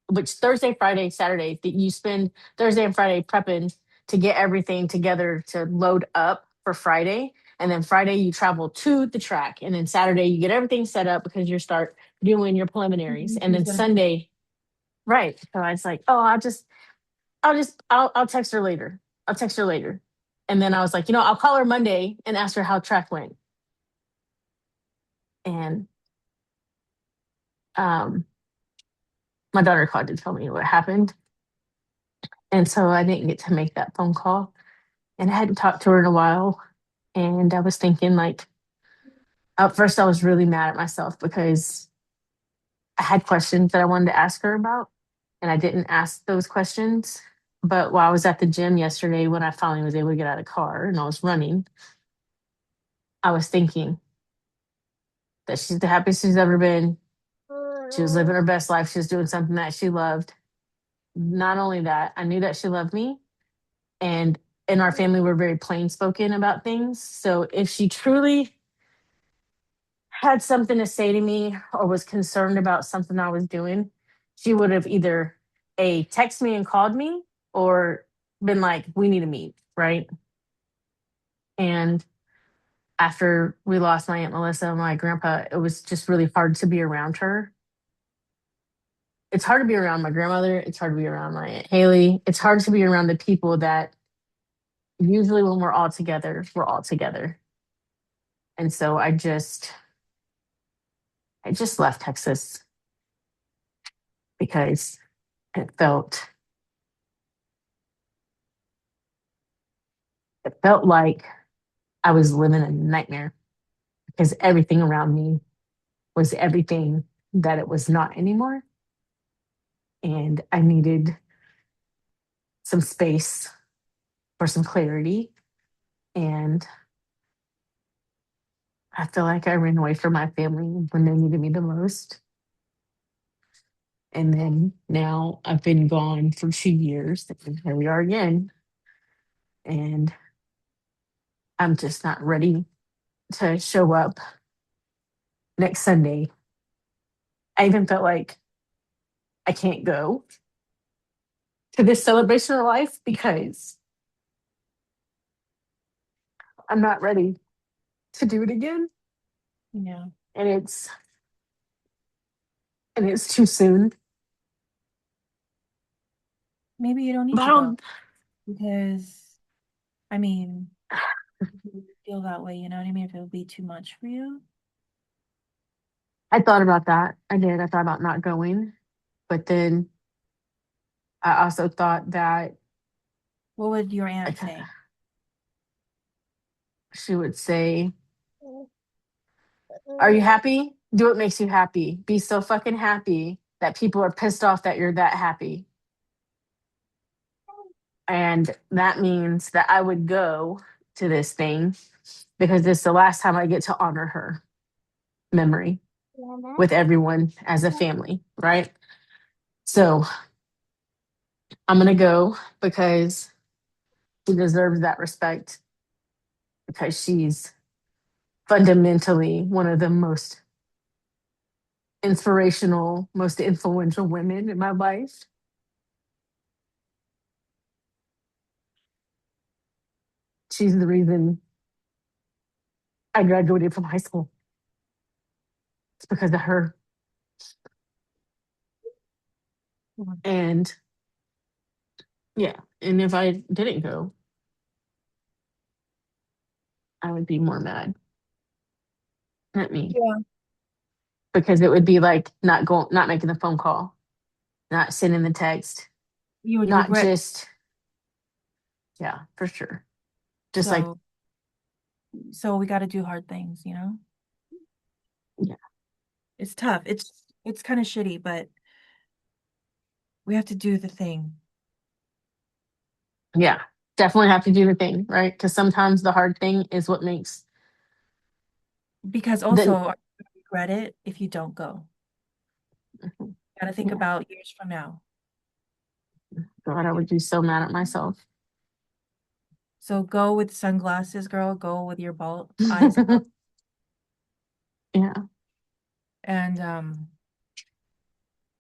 which Thursday, Friday, Saturday that you spend Thursday and Friday prepping to get everything together to load up for Friday. And then Friday you travel to the track. And then Saturday you get everything set up because you start doing your preliminaries. Mhm. And She's then gonna be Sunday, right. So I was like, oh, I'll text her later. I'll text her later. And then I was like, I'll call her Monday and ask her how track went. And um my daughter called to tell me what happened. And so I didn't get to make that phone call. And I hadn't talked to her in a while. And I was thinking, like, at first, I was really mad at myself because I had questions that I wanted to ask her about, and I didn't ask those questions. But while I was at the gym yesterday, when I finally was able to get out of the car and I was running, I was thinking that she's the happiest she's ever been. She was living her best life. She was doing something that she loved. Not only that, I knew that she loved me. And in our family, we're very plain spoken about things. So if she truly had something to say to me or was concerned about something I was doing, she would have either a texted me and called me or been like, we need to meet, right? And after we lost my Aunt Melissa and my grandpa, it was just really hard to be around her. It's hard to be around my grandmother. It's hard to be around my Aunt Haley. It's hard to be around the people that usually when we're all together, we're all together. And so I just left Texas because it felt it felt like I was living a nightmare because everything around me was everything that it was not anymore. And I needed some space for some clarity. And I feel like I ran away from my family when they needed me the most. And then now I've been gone for 2 years. And here we are again. And I'm just not ready to show up next Sunday. I even felt like I can't go to this celebration of life because I'm not ready to do it again. Yeah. And it's too soon. Maybe you don't need But I to go don't because, I mean, if you feel that way, you know what I mean? If it would be too much for you. I thought about that. I did. I thought about not going. But then I also thought that What would your I aunt ca- say? she would say, are you happy? Do what makes you happy. Be so fucking happy that people are pissed off that you're that happy. And that means that I would go to this thing because it's the last time I get to honor her memory with everyone as a family, right? So I'm going to go because she deserves that respect because she's fundamentally one of the most inspirational, most influential women in my life. She's the reason I graduated from high school. It's because of her. Mhm. And yeah, and if I didn't go, I would be more mad at me Yeah. because it would be like not making the phone call, not sending the text, You would not regret. just, yeah, for sure. Just like, So, so we got to do hard things, you know? yeah, It's tough. It's kind of shitty, but we have to do the thing. yeah, definitely have to do the thing, right? Because sometimes the hard thing is what makes Because also, Then, I regret it if you don't go. Gotta think yeah, about years from now. God, I would be so mad at myself. So go with sunglasses, girl. Go with your ball eyes out. Yeah. And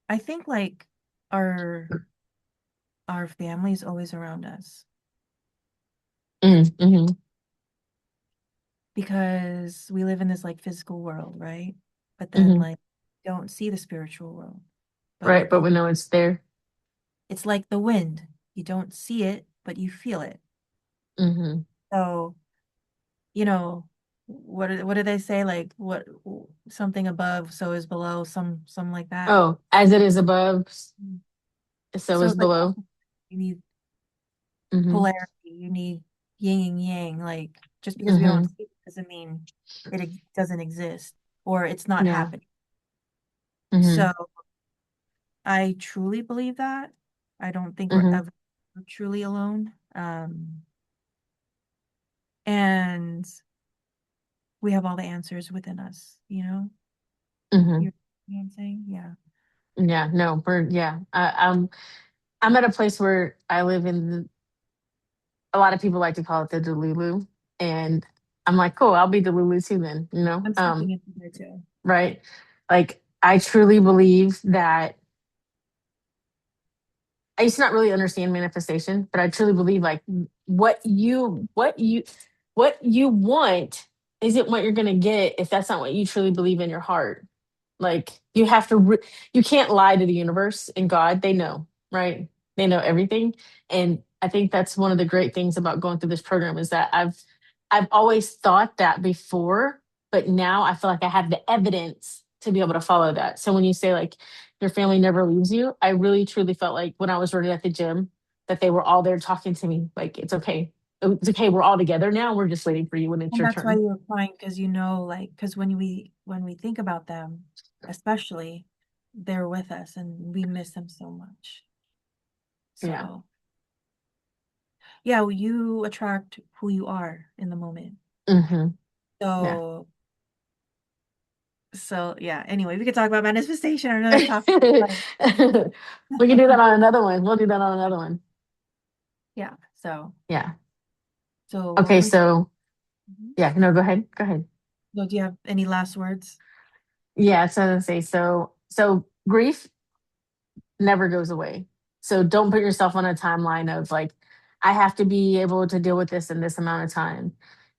I think like our our family is always around us Mm-hmm. because we live in this like physical world, right? But then Mm-hmm. like don't see the spiritual world. But Right, but we know it's there. it's like the wind. You don't see it, but you feel it. Mm-hmm. So, you know, what do they say? Like what something above, so is below, some like that. Oh, as it is above, Mm. so So is it's like below. you need Mm-hmm. polarity, you need yin and yang. Like just because we don't Mm-hmm. see it doesn't mean doesn't exist or it's not Yeah. happening. Mm-hmm. So I truly believe that. I don't think we're Mm-hmm. ever truly alone. And we have all the answers within us, you know? Mm-hmm. You know what I'm saying? Yeah. Yeah. No, we're yeah. I'm at a place where I live in a lot of people like to call it the Delulu. And I'm like, cool, I'll be Delulu too then, you know? I'm stepping into there too. Right. Like I truly believe that I used to not really understand manifestation, but I truly believe like what you want isn't what you're gonna get if that's not what you truly believe in your heart. Like you have to you can't lie to the universe and God, they know, right? They know everything. And I think that's one of the great things about going through this program is that I've always thought that before, but now I feel like I have the evidence to be able to follow that. So when you say like your family never leaves you, I really truly felt like when I was running at the gym that they were all there talking to me like it's okay. It's okay, we're all together now. We're just waiting for you when it's And your that's why turn. you're crying because you know, like, because when we think about them, especially, they're with us and we miss them so much. Yeah. So yeah, well, you attract who you are in the moment. Hmm. Yeah. So yeah. Anyway, we could talk about manifestation or another topic, We but can do that on another one. We'll do that on another one. yeah. Yeah. So what Okay. were we? So, Mhm. yeah, no, go ahead. Go ahead. So do you have any last words? Yeah. So, I was gonna say, so grief never goes away. So, don't put yourself on a timeline of like, I have to be able to deal with this in this amount of time.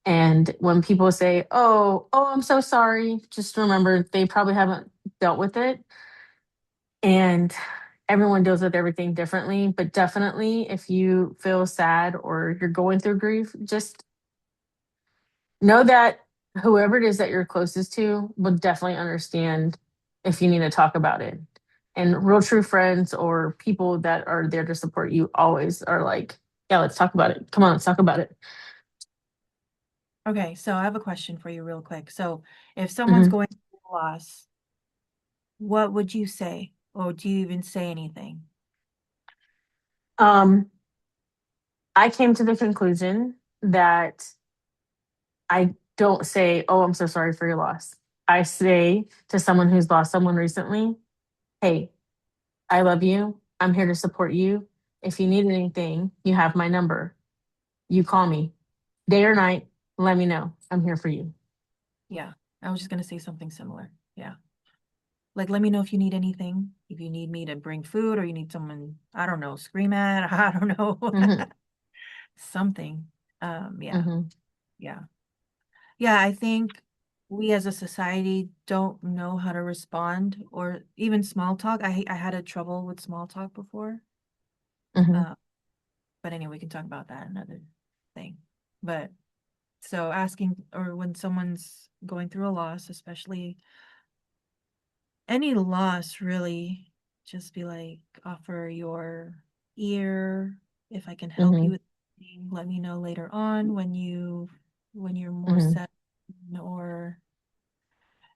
And when people say, I'm so sorry, just remember they probably haven't dealt with it. And everyone deals with everything differently, but definitely if you feel sad or you're going through grief, just know that whoever it is that you're closest to will definitely understand if you need to talk about it. And real true friends or people that are there to support you always are like, yeah, let's talk about it. Come on, let's talk about it. Okay, so I have a question for you real quick. So if someone's Hmm. going through a loss, what would you say? Or do you even say anything? Um, I came to the conclusion that I don't say, oh, I'm so sorry for your loss. I say to someone who's lost someone recently, hey, I love you. I'm here to support you. If you need anything, you have my number. You call me day or night. Let me know. I'm here for you. Yeah, I was just gonna say something similar. Yeah. Like, let me know if you need anything. If you need me to bring food or you need someone, I don't know, scream at, I don't know, Hmm. something. Yeah, Hmm. yeah. Yeah, I think we as a society don't know how to respond or even small talk. I had a trouble with small talk before. Hmm. Uh, but anyway, we can talk about that another thing. But so asking or when someone's going through a loss, especially any loss really, just be like offer your ear if I can help you Hmm. with anything, let me know later on when you're more Hmm. set or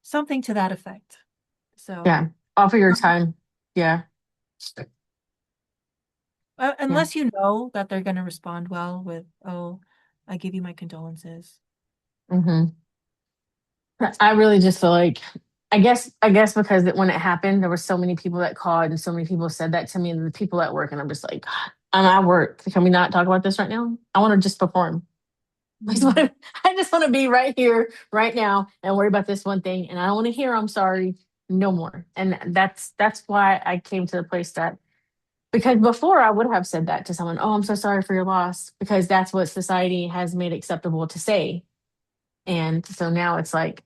something to that effect. So Yeah. Offer your time. Yeah. Yeah. unless you know that they're going to respond well with, oh, I give you my condolences. Hmm. I really just feel like I guess because when it happened, there were so many people that called and so many people said that to me and the people at work, and I'm just like, I'm at work. Can we not talk about this right now? I want to just perform. I just want Mhm. to, I just want to be right here, right now, and worry about this one thing. And I don't want to hear I'm sorry no more. And that's why I came to the place that because before I would have said that to someone, oh, I'm so sorry for your loss, because that's what society has made acceptable to say. And so now it's like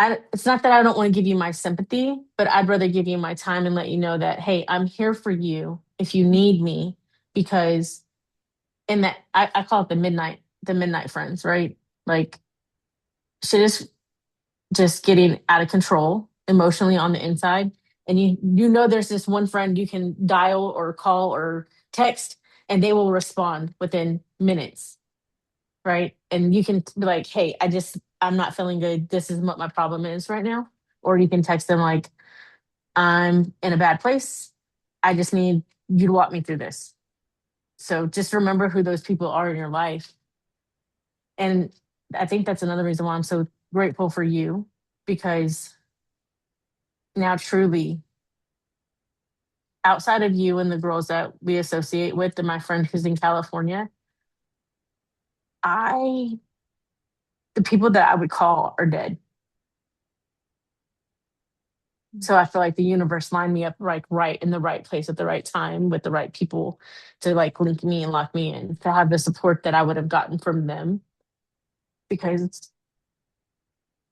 it's not that I don't want to give you my sympathy, but I'd rather give you my time and let you know that, hey, I'm here for you if you need me. Because in that, I call it the midnight friends, right? Like shit is just getting out of control emotionally on the inside. And you know there's this one friend you can dial or call or text and they will respond within minutes, right? And you can be like, hey, I'm not feeling good. This is what my problem is right now. Or you can text them like, I'm in a bad place. I just need you to walk me through this. So just remember who those people are in your life. And I think that's another reason why I'm so grateful for you, because now truly, outside of you and the girls that we associate with and my friend who's in California, I the people that I would call are dead. So I feel like the universe lined me up like right in the right place at the right time with the right people to like link me and lock me in to have the support that I would have gotten from them. Because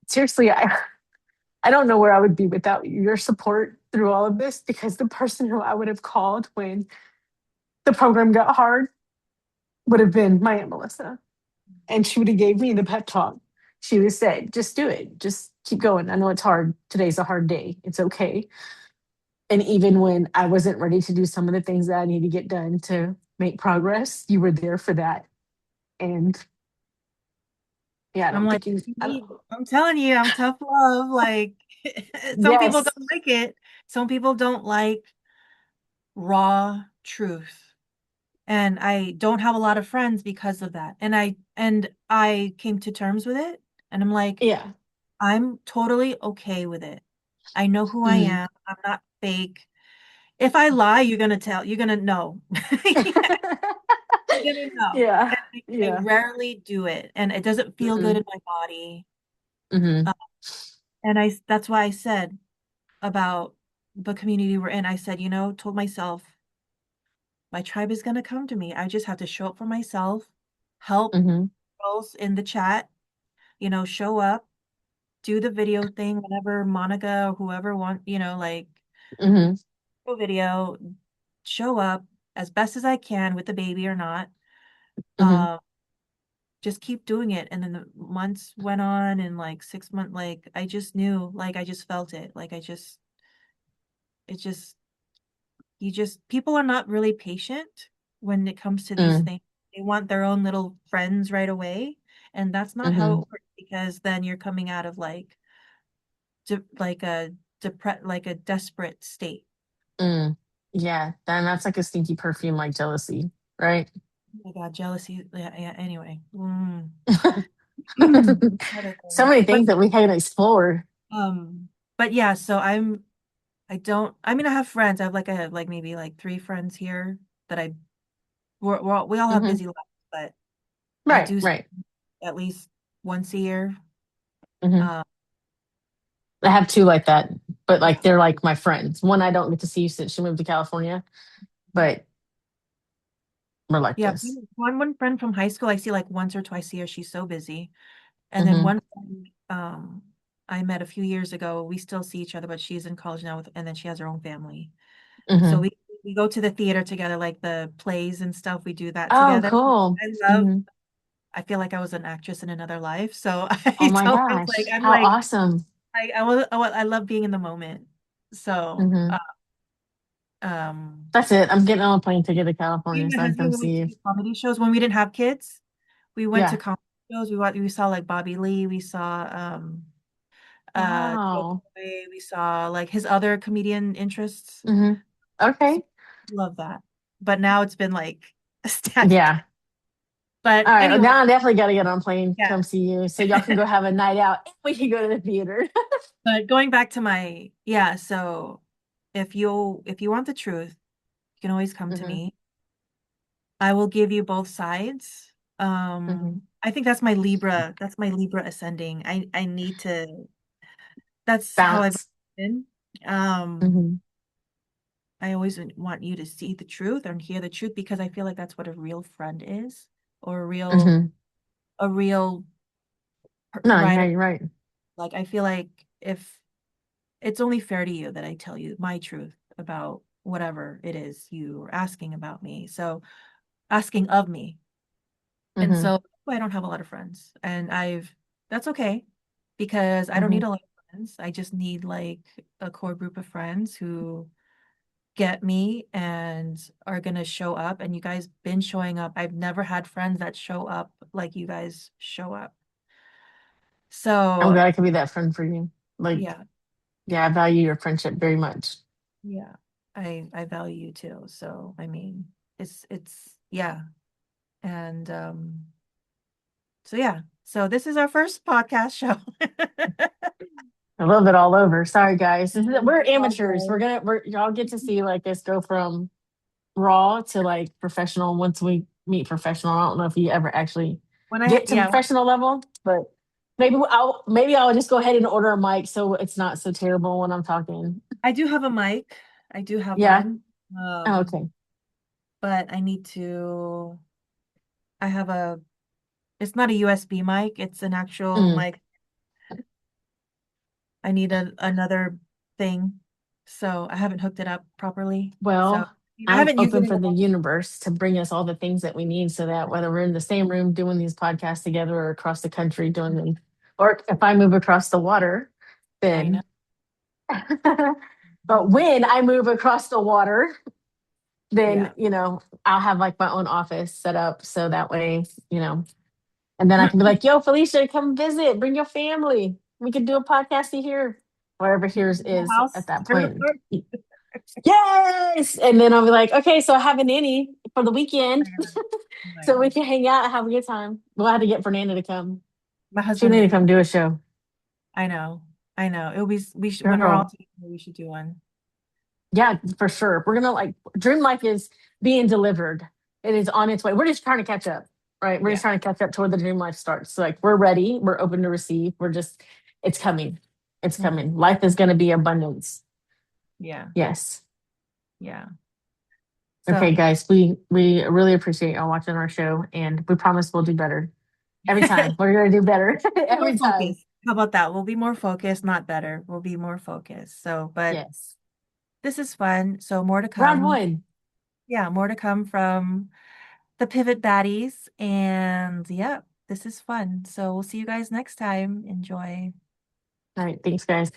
seriously, I don't know where I would be without your support through all of this, because the person who I would have called when the program got hard would have been my Aunt Melissa. And she would have gave me the pep talk. She would have said, just do it. Just keep going. I know it's hard. Today's a hard day. It's okay. And even when I wasn't ready to do some of the things that I need to get done to make progress, you were there for that. And yeah, I I'm don't like, think you, I don't, I'm telling you, I'm tough love. Like, some people yes. don't like it. Some people don't like raw truth. And I don't have a lot of friends because of that. And I came to terms with it. And I'm like, Yeah. I'm totally okay with it. I know who I Mhm. am. I'm not fake. If I lie, you're gonna know. You're gonna know. Yeah. And I Yeah. rarely do it, and it doesn't feel good Hmm. in my body. Hmm. Uh, and that's why I said about the community we're in. I said, told myself, my tribe is gonna come to me. I just have to show up for myself, help Hmm. girls in the chat, show up, do the video thing whenever Monica or whoever like Hmm. video, show up as best as I can with the baby or not. Hmm. Um, just keep doing it. And then the months went on and like 6 months, like I just knew, like I just felt it. Like it just, people are not really patient when it comes to these Hmm. things. They want their own little friends right away. And that's not how Hmm. it works, because then you're coming out of like like a desperate state. Mm. Yeah. Then that's like a stinky perfume like jealousy, right? Oh my God, jealousy. Yeah, yeah, anyway. Another So thing. many But things that we haven't explored. um, but yeah, so I don't, I mean, I have like maybe like three friends here that we all have Hmm. busy lives, but I Right, do see right. at least once a year. Hmm. Uh, I have two like that, but like yeah, they're like my friends. One I don't get to see since she moved to California, but we're like yeah. this. One friend from high school I see like once or twice a year. She's so busy. And then Hmm. one friend, I met a few years ago. We still see each other, but she's in college now and then she has her own family. So Hmm. we go to the theater together, like the plays and stuff. We do that Oh, together. cool. I love Hmm. I feel like I was an actress in another life. So Oh I my tell him gosh, I'm how like awesome. I love being in the moment. So Hmm. um That's it. I'm getting on a plane ticket to me California and my so I can come husband, when we see used to you. do comedy shows when we didn't have kids, we went to Yeah. comedy shows. We saw like Bobby Lee, we saw Joe Wow. Coy, we saw like his other comedian interests. Hmm. So Okay. love that. But now it's been like stagnant. Yeah. But All right, anyway, now I definitely got to get on a plane, yeah. come see you, so y'all can go have a night out. And we can go to the theater. But going back to yeah, so if you want the truth, you can always come to Hmm. me. I will give you both sides. Hmm. I think that's my Libra ascending. I need to, that's how I've Balance. been. Um, Hmm. I always want you to see the truth and hear the truth because I feel like that's what a real friend is, or Hmm. a real No, ride. yeah, you're right. Like I feel like if it's only fair to you that I tell you my truth about whatever it is you are asking about me. So asking of me. And Hmm. so I don't have a lot of friends. And that's okay because I don't Hmm. need a lot of friends. I just need like a core group of friends who get me and are gonna show up. And you guys been showing up. I've never had friends that show up like you guys show up. I'm So glad I could be that friend for you. Like, yeah, yeah, I value your friendship very much. yeah. I value you too. So I mean, it's yeah. And so yeah. So this is our first podcast show. A little bit all over. Sorry, guys. We're It's all amateurs. good. We're y'all get to see like us go from raw to like professional once we meet professional. I don't know if you ever actually get to Yeah, professional level, but maybe I'll just go ahead and order a mic so it's not so terrible when I'm talking. I do have a mic. I do have Yeah. one. Oh, okay. But I need to, I have it's not a USB mic, it's an actual Mm. mic. I need another thing. So I haven't hooked it up properly. So Well, I I'm haven't used it open in for a the while. universe to bring us all the things that we need so that whether we're in the same room doing these podcasts together or across the country doing them, or if I move across the water, I know. then but when I move across the water, then Yeah. I'll have like my own office set up so that way, and then I can be like, "Yo, Felicia, come visit, bring your family. We could do a podcast here, wherever here's The is at house. that point." Yes, and then I'll be like, "Okay, so I have a nanny for the Oh weekend, my God. Oh my so we God. can hang out and have a good time." We'll have to get Fernanda to come. My She husband need to will come come. do a show, I know. I know. It'll be when we're all girl. together, we should do one. Yeah, for sure. We're gonna like Dream Life is being delivered. It is on its way. We're just trying to catch up, right? We're just Yeah. trying to catch up to where the Dream Life starts. So like we're ready. We're open to receive. It's coming. It's Mhm. coming. Life is gonna be abundance. Yeah. Yes. Yeah. Okay, So guys. We really appreciate y'all watching our show, and we promise we'll do better every time. We're gonna do better more every time. focused. How about that? We'll be more focused, not better. We'll be more focused. So, but Yes. this is fun. So more to Round come. one. Yeah, more to come from the Pivot Baddies. And yeah, this is fun. So we'll see you guys next time. Enjoy. All right. Thanks, guys.